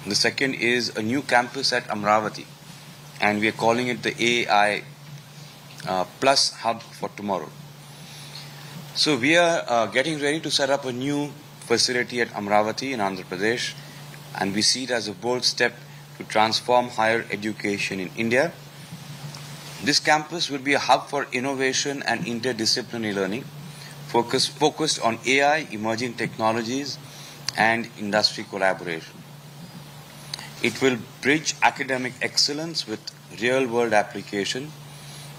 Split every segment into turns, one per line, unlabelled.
The second is a new campus at Amravati, and we are calling it the AI Plus Hub for Tomorrow. So we are getting ready to set up a new facility at Amravati in Andhra Pradesh, and we see it as a bold step to transform higher education in India. This campus will be a hub for innovation and interdisciplinary learning, focused on AI, emerging technologies, and industry collaboration. It will bridge academic excellence with real-world application,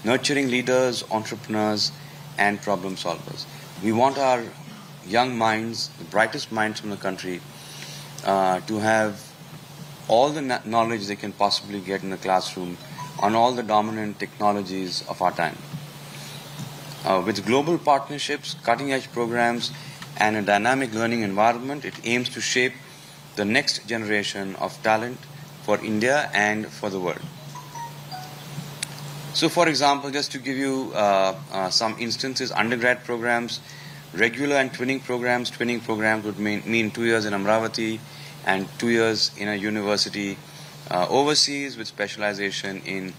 nurturing leaders, entrepreneurs, and problem solvers. We want our young minds, the brightest minds from the country, to have all the knowledge they can possibly get in the classroom on all the dominant technologies of our time. With global partnerships, cutting-edge programs, and a dynamic learning environment, it aims to shape the next generation of talent for India and for the world. So, for example, just to give you some instances, undergrad programs, regular and twinning programs. Twinning programs would mean 2 years in Amravati and 2 years in a university overseas with specialization in,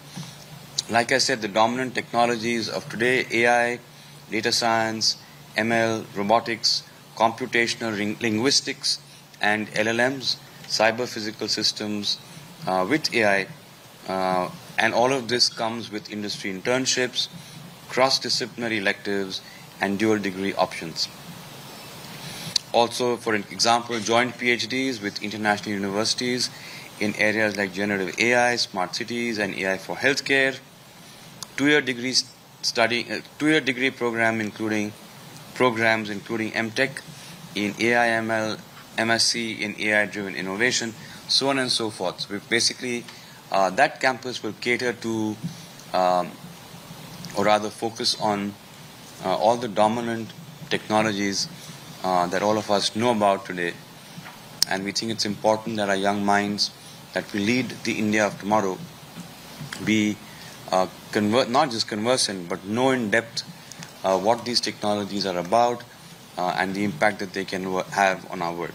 like I said, the dominant technologies of today: AI, data science, ML, robotics, computational linguistics, and LLMs, cyber physical systems with AI. And all of this comes with industry internships, cross-disciplinary electives, and dual degree options. Also, for example, joint PhDs with international universities in areas like generative AI, smart cities, and AI for healthcare. 2-year degree program including programs including MTech in AI ML, MSc in AI-driven innovation, so on and so forth. So basically, that campus will cater to, or rather focus on, all the dominant technologies that all of us know about today. And we think it's important that our young minds that will lead the India of tomorrow be not just conversant, but know in depth what these technologies are about and the impact that they can have on our world.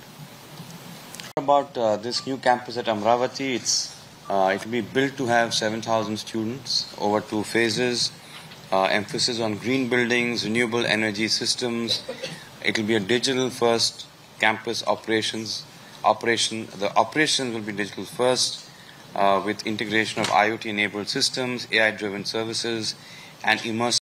About this new campus at Amravati, it will be built to have 7,000 students over 2 phases, emphasis on green buildings, renewable energy systems. It will be a digital-first campus operation. The operations will be digital first with integration of IoT-enabled systems, AI-driven services, and immersive